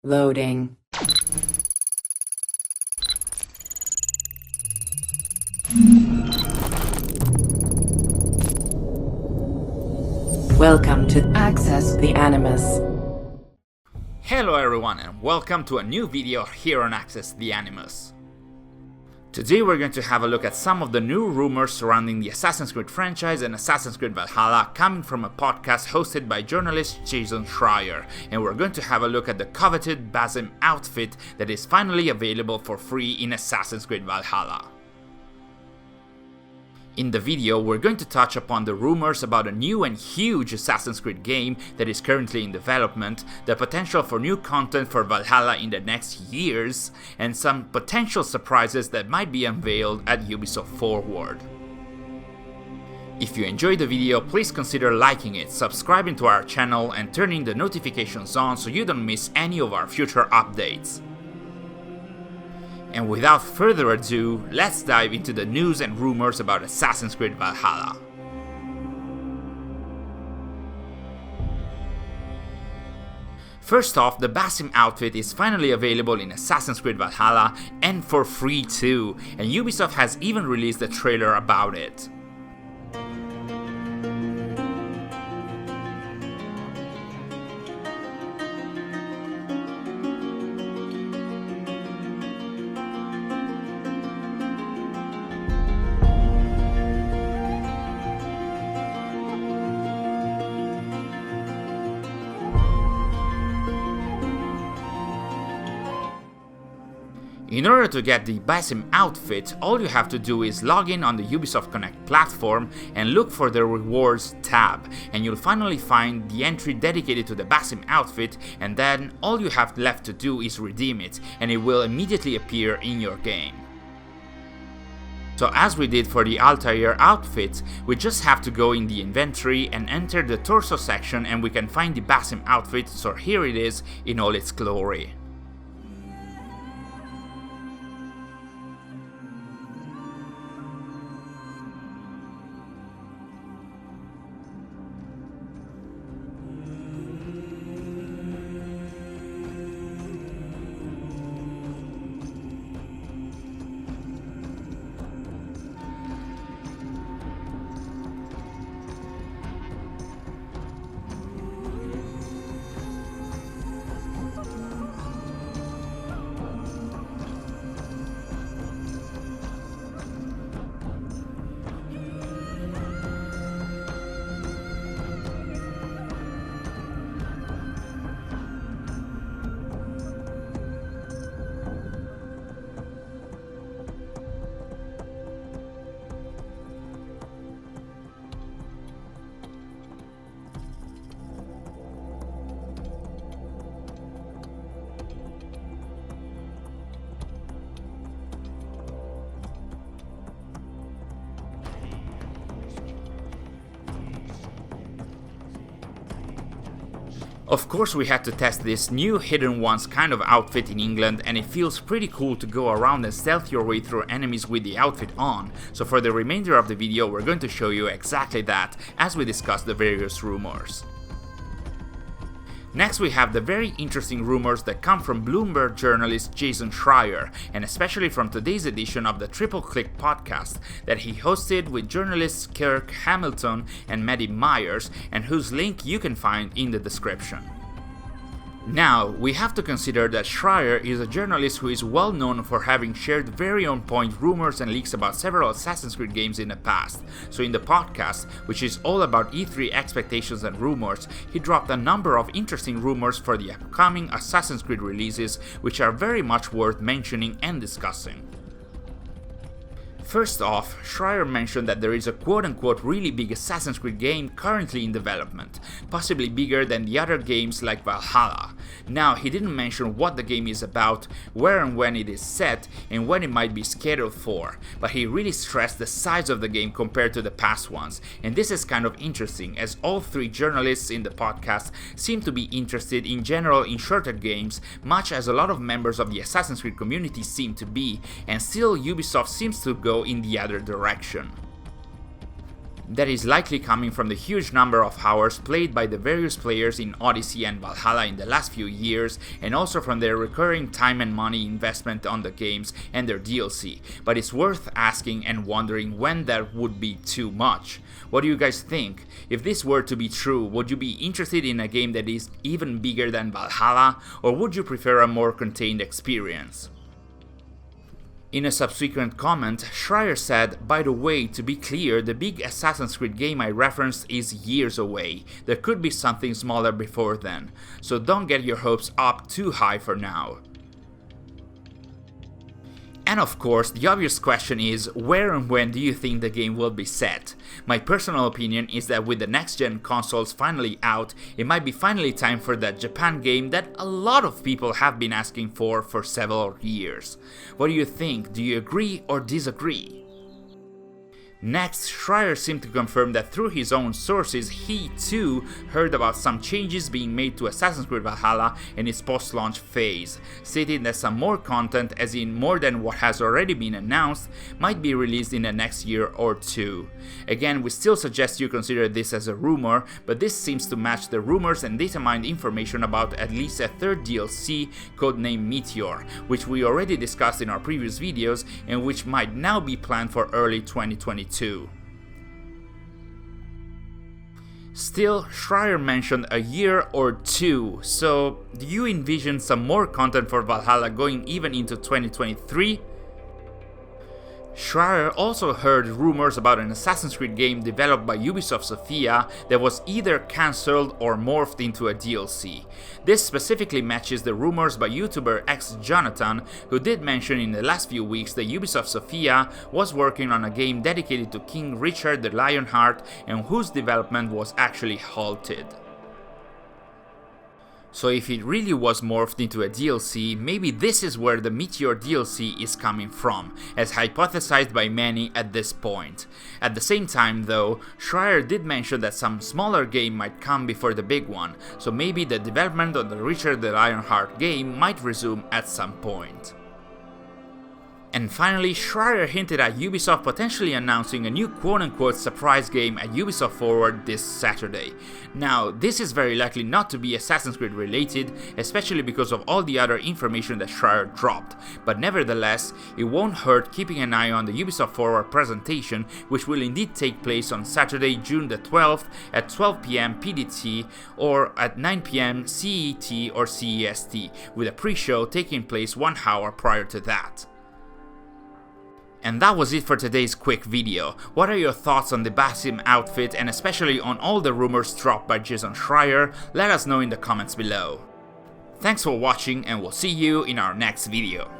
Loading. Welcome to Access the Animus. Hello everyone and welcome to a new video here on Access the Animus. Today we're going to have a look at some of the new rumors surrounding the Assassin's Creed franchise and Assassin's Creed Valhalla coming from a podcast hosted by journalist Jason Schreier, and we're going to have a look at the coveted Basim Outfit that is finally available for free in Assassin's Creed Valhalla. In the video, we're going to touch upon the rumors about a new and huge Assassin's Creed game that is currently in development, the potential for new content for Valhalla in the next years, and some potential surprises that might be unveiled at Ubisoft Forward. If you enjoyed the video, please consider liking it, subscribing to our channel, and turning the notifications on so you don't miss any of our future updates. And without further ado, let's dive into the news and rumors about Assassin's Creed Valhalla. First off, the Basim Outfit is finally available in Assassin's Creed Valhalla and for free too, and Ubisoft has even released a trailer about it. In order to get the Basim Outfit, all you have to do is log in on the Ubisoft Connect platform and look for the Rewards tab, and you'll finally find the entry dedicated to the Basim Outfit, and then all you have left to do is redeem it, and it will immediately appear in your game. So as we did for the Altair outfit, we just have to go in the inventory and enter the torso section and we can find the Basim Outfit, so here it is in all its glory. Of course, we had to test this new Hidden Ones kind of outfit in England, and it feels pretty cool to go around and stealth your way through enemies with the outfit on, so for the remainder of the video we're going to show you exactly that as we discuss the various rumors. Next we have the very interesting rumors that come from Bloomberg journalist Jason Schreier, and especially from today's edition of the Triple Click podcast that he hosted with journalists Kirk Hamilton and Maddie Myers, and whose link you can find in the description. Now, we have to consider that Schreier is a journalist who is well known for having shared very on-point rumors and leaks about several Assassin's Creed games in the past, so in the podcast, which is all about E3 expectations and rumors, he dropped a number of interesting rumors for the upcoming Assassin's Creed releases, which are very much worth mentioning and discussing. First off, Schreier mentioned that there is a quote-unquote really big Assassin's Creed game currently in development, possibly bigger than the other games like Valhalla. Now, he didn't mention what the game is about, where and when it is set, and when it might be scheduled for, but he really stressed the size of the game compared to the past ones, and this is kind of interesting as all three journalists in the podcast seem to be interested in general in shorter games, much as a lot of members of the Assassin's Creed community seem to be, and still Ubisoft seems to go in the other direction. That is likely coming from the huge number of hours played by the various players in Odyssey and Valhalla in the last few years, and also from their recurring time and money investment on the games and their DLC, but it's worth asking and wondering when that would be too much. What do you guys think? If this were to be true, would you be interested in a game that is even bigger than Valhalla, or would you prefer a more contained experience? In a subsequent comment, Schreier said, "By the way, to be clear, the big Assassin's Creed game I referenced is years away. There could be something smaller before then, so don't get your hopes up too high for now." And of course, the obvious question is, where and when do you think the game will be set? My personal opinion is that with the next-gen consoles finally out, it might be finally time for that Japan game that a lot of people have been asking for several years. What do you think? Do you agree or disagree? Next, Schreier seemed to confirm that through his own sources, he too heard about some changes being made to Assassin's Creed Valhalla in its post-launch phase, stating that some more content, as in more than what has already been announced, might be released in the next year or two. Again, we still suggest you consider this as a rumor, but this seems to match the rumors and data-mined information about at least a third DLC codenamed Meteor, which we already discussed in our previous videos and which might now be planned for early 2022. Still, Schreier mentioned a year or two, so do you envision some more content for Valhalla going even into 2023? Schreier also heard rumors about an Assassin's Creed game developed by Ubisoft Sofia that was either cancelled or morphed into a DLC. This specifically matches the rumors by YouTuber xJonathan, who did mention in the last few weeks that Ubisoft Sofia was working on a game dedicated to King Richard the Lionheart and whose development was actually halted. So if it really was morphed into a DLC, maybe this is where the Meteor DLC is coming from, as hypothesized by many at this point. At the same time though, Schreier did mention that some smaller game might come before the big one, so maybe the development of the Richard the Lionheart game might resume at some point. And finally, Schreier hinted at Ubisoft potentially announcing a new quote-unquote surprise game at Ubisoft Forward this Saturday. Now, this is very likely not to be Assassin's Creed related, especially because of all the other information that Schreier dropped, but nevertheless, it won't hurt keeping an eye on the Ubisoft Forward presentation, which will indeed take place on Saturday, June the 12th at 12 PM PDT or at 9 PM CET or CEST, with a pre-show taking place 1 hour prior to that. And that was it for today's quick video. What are your thoughts on the Basim outfit and especially on all the rumors dropped by Jason Schreier? Let us know in the comments below. Thanks for watching and we'll see you in our next video.